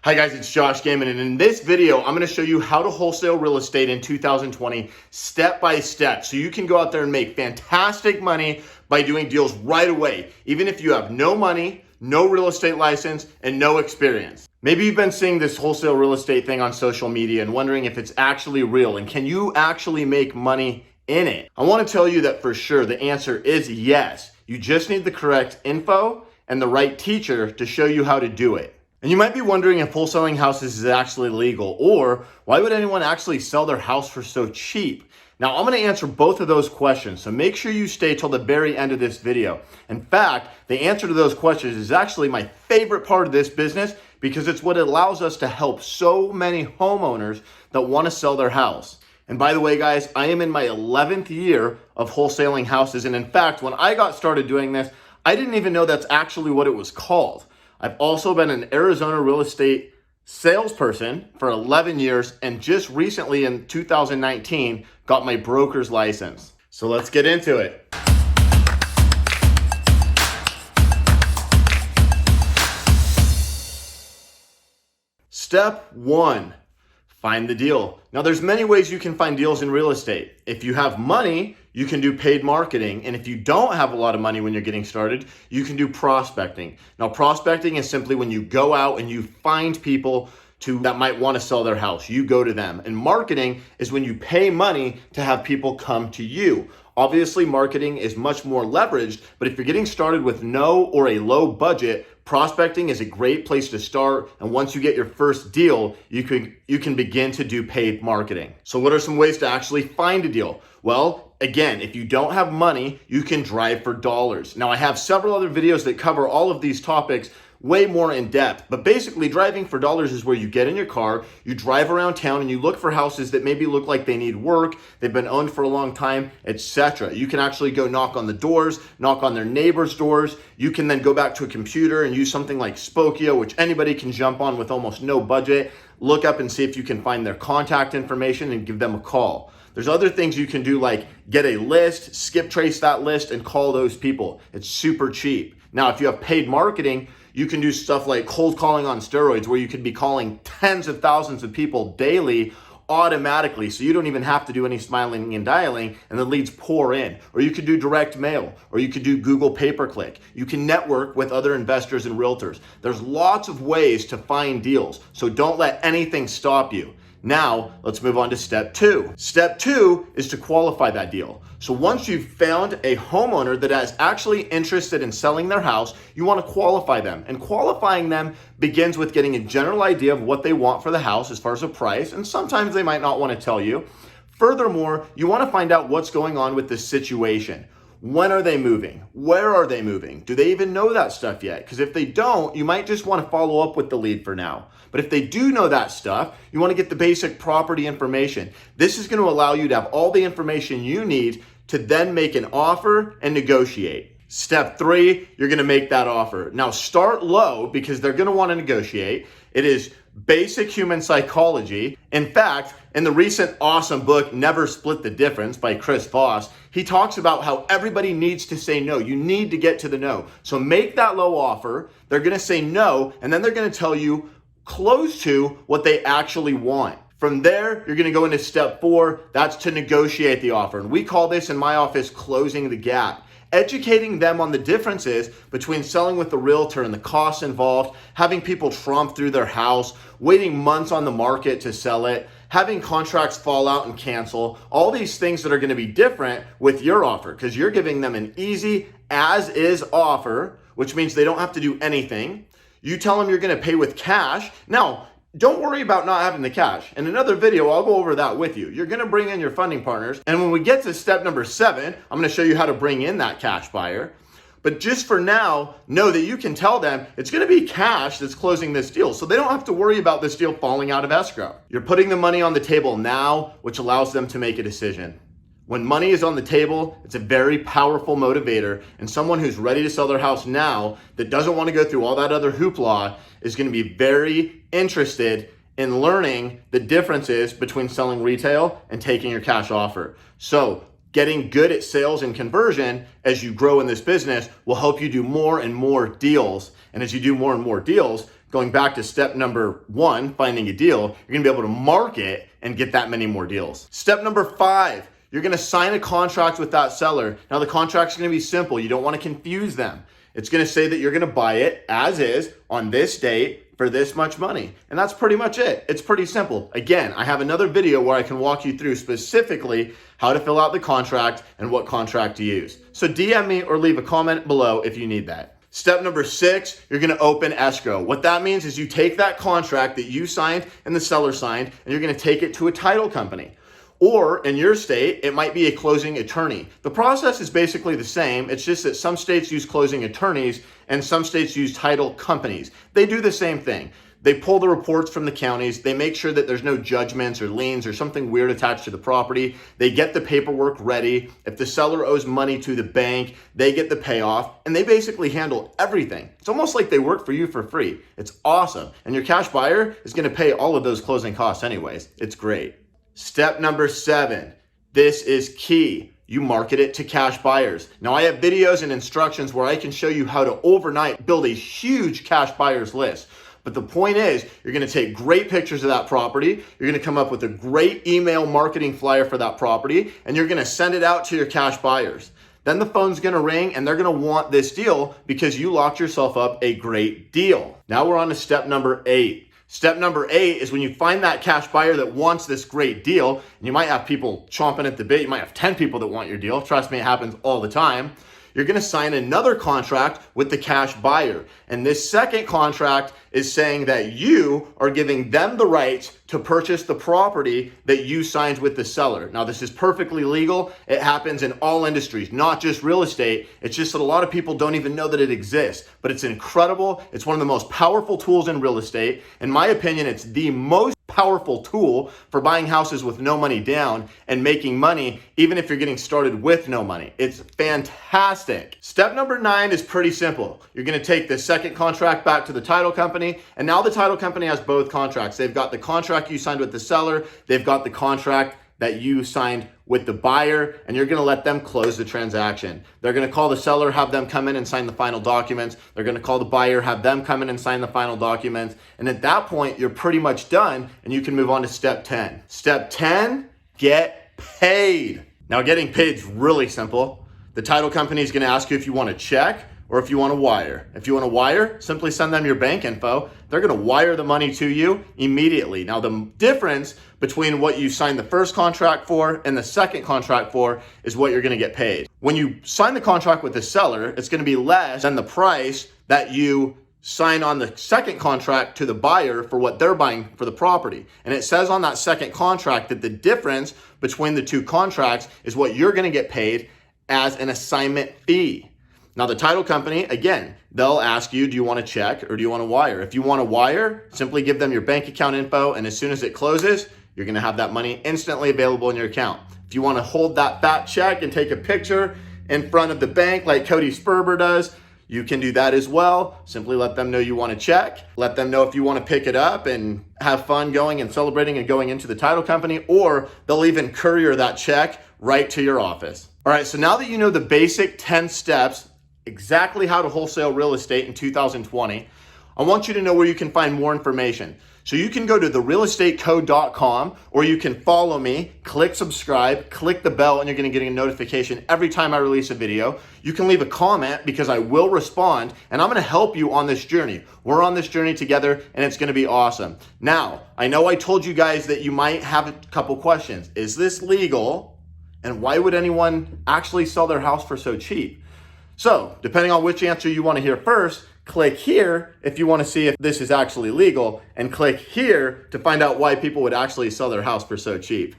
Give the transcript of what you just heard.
Hi guys, it's Josh Gaiman, and in this video, I'm gonna show you how to wholesale real estate in 2020 step by step so you can go out there and make fantastic money by doing deals right away, even if you have no money, no real estate license, and no experience. Maybe you've been seeing this wholesale real estate thing on social media and wondering if it's actually real and can you actually make money in it? I wanna tell you that for sure the answer is yes. You just need the correct info and the right teacher to show you how to do it. And you might be wondering if wholesaling houses is actually legal, or why would anyone actually sell their house for so cheap? Now, I'm going to answer both of those questions, so make sure you stay till the very end of this video. In fact, the answer to those questions is actually my favorite part of this business because it's what allows us to help so many homeowners that want to sell their house. And by the way, guys, I am in my 11th year of wholesaling houses. And in fact, when I got started doing this, I didn't even know that's actually what it was called. I've also been an Arizona real estate salesperson for 11 years and just recently in 2019 got my broker's license. So let's get into it. Step one, find the deal. Now there's many ways you can find deals in real estate. If you have money, you can do paid marketing. And if you don't have a lot of money when you're getting started, you can do prospecting. Now prospecting is simply when you go out and you find people that might want to sell their house. You go to them. And marketing is when you pay money to have people come to you. Obviously, marketing is much more leveraged, but if you're getting started with no or a low budget, prospecting is a great place to start. And once you get your first deal, you can begin to do paid marketing. So what are some ways to actually find a deal? Well, again, if you don't have money, you can drive for dollars. Now, I have several other videos that cover all of these topics way more in depth, but basically driving for dollars is where you get in your car, you drive around town and you look for houses that maybe look like they need work, they've been owned for a long time, etc. You can actually go knock on the doors, knock on their neighbors' doors. You can then go back to a computer and use something like Spokio, which anybody can jump on with almost no budget. Look up and see if you can find their contact information and give them a call. There's other things you can do like get a list, skip trace that list and call those people. It's super cheap. Now, if you have paid marketing, you can do stuff like cold calling on steroids where you could be calling tens of thousands of people daily automatically. So you don't even have to do any smiling and dialing and the leads pour in. Or you could do direct mail, or you could do Google pay-per-click. You can network with other investors and realtors. There's lots of ways to find deals. So don't let anything stop you. Now, let's move on to step two. Step two is to qualify that deal. So once you've found a homeowner that is actually interested in selling their house, you want to qualify them. And qualifying them begins with getting a general idea of what they want for the house as far as a price, and sometimes they might not want to tell you. Furthermore, you want to find out what's going on with the situation. When are they moving? Where are they moving? Do they even know that stuff yet? Because if they don't, you might just want to follow up with the lead for now. But if they do know that stuff, you want to get the basic property information. This is going to allow you to have all the information you need to then make an offer and negotiate. Step three, you're going to make that offer. Now start low because they're going to want to negotiate. It is basic human psychology. In fact, in the recent awesome book, Never Split the Difference by Chris Voss, he talks about how everybody needs to say no. You need to get to the no. So make that low offer. They're going to say no, and then they're going to tell you close to what they actually want. From there, you're going to go into step four. That's to negotiate the offer. And we call this in my office closing the gap. Educating them on the differences between selling with the realtor and the costs involved, having people tromp through their house, waiting months on the market to sell it, having contracts fall out and cancel, all these things that are going to be different with your offer because you're giving them an easy as-is offer, which means they don't have to do anything. You tell them you're going to pay with cash. Now, don't worry about not having the cash. In another video, I'll go over that with you. You're going to bring in your funding partners. And when we get to step number 7, I'm going to show you how to bring in that cash buyer. But just for now, know that you can tell them it's going to be cash that's closing this deal. So they don't have to worry about this deal falling out of escrow. You're putting the money on the table now, which allows them to make a decision. When money is on the table, it's a very powerful motivator, and someone who's ready to sell their house now that doesn't want to go through all that other hoopla is going to be very interested in learning the differences between selling retail and taking your cash offer. So getting good at sales and conversion as you grow in this business will help you do more and more deals. And as you do more and more deals, going back to step number 1, finding a deal, you're gonna be able to market and get that many more deals. Step number 5, you're gonna sign a contract with that seller. Now the contract's gonna be simple. You don't wanna confuse them. It's gonna say that you're gonna buy it as is on this date for this much money. And that's pretty much it. It's pretty simple. Again, I have another video where I can walk you through specifically how to fill out the contract and what contract to use. So DM me or leave a comment below if you need that. Step number 6, you're gonna open escrow. What that means is you take that contract that you signed and the seller signed, and you're gonna take it to a title company. Or in your state, it might be a closing attorney. The process is basically the same. It's just that some states use closing attorneys and some states use title companies. They do the same thing. They pull the reports from the counties. They make sure that there's no judgments or liens or something weird attached to the property. They get the paperwork ready. If the seller owes money to the bank, they get the payoff, and they basically handle everything. It's almost like they work for you for free. It's awesome. And your cash buyer is gonna pay all of those closing costs anyways. It's great. Step number 7, this is key. You market it to cash buyers. Now I have videos and instructions where I can show you how to overnight build a huge cash buyers list. But the point is, you're gonna take great pictures of that property, you're gonna come up with a great email marketing flyer for that property, and you're gonna send it out to your cash buyers. Then the phone's gonna ring and they're gonna want this deal because you locked yourself up a great deal. Now we're on to step number 8. Step number 8 is when you find that cash buyer that wants this great deal, and you might have people chomping at the bit, you might have 10 people that want your deal. Trust me, it happens all the time. You're gonna sign another contract with the cash buyer. And this second contract is saying that you are giving them the right to purchase the property that you signed with the seller. Now, this is perfectly legal. It happens in all industries, not just real estate. It's just that a lot of people don't even know that it exists, but it's incredible. It's one of the most powerful tools in real estate. In my opinion, it's the most powerful tool for buying houses with no money down and making money, even if you're getting started with no money. It's fantastic. Step number 9 is pretty simple. You're gonna take the second contract back to the title company, and now the title company has both contracts. They've got the contract you signed with the seller, they've got the contract that you signed with the buyer, and you're gonna let them close the transaction. They're gonna call the seller, have them come in and sign the final documents. They're gonna call the buyer, have them come in and sign the final documents. And at that point, you're pretty much done and you can move on to step 10. Step 10, get paid. Now getting paid is really simple. The title company is gonna ask you if you want a check or if you want to wire. If you want to wire, simply send them your bank info. They're going to wire the money to you immediately. Now, the difference between what you signed the first contract for and the second contract for is what you're going to get paid. When you sign the contract with the seller, it's going to be less than the price that you sign on the second contract to the buyer for what they're buying for the property. And it says on that second contract that the difference between the two contracts is what you're going to get paid as an assignment fee. Now the title company, again, they'll ask you, do you want a check or do you want a wire? If you want a wire, simply give them your bank account info, and as soon as it closes, you're gonna have that money instantly available in your account. If you wanna hold that fat check and take a picture in front of the bank like Cody Sperber does, you can do that as well. Simply let them know you want a check. Let them know if you want to pick it up and have fun going and celebrating and going into the title company, or they'll even courier that check right to your office. All right, so now that you know the basic 10 steps, exactly how to wholesale real estate in 2020, I want you to know where you can find more information. So you can go to therealestatecode.com, or you can follow me, click subscribe, click the bell, and you're gonna get a notification every time I release a video. You can leave a comment because I will respond, and I'm gonna help you on this journey. We're on this journey together, and it's gonna be awesome. Now, I know I told you guys that you might have a couple questions. Is this legal? And why would anyone actually sell their house for so cheap? So, depending on which answer you want to hear first, click here if you want to see if this is actually legal, and click here to find out why people would actually sell their house for so cheap.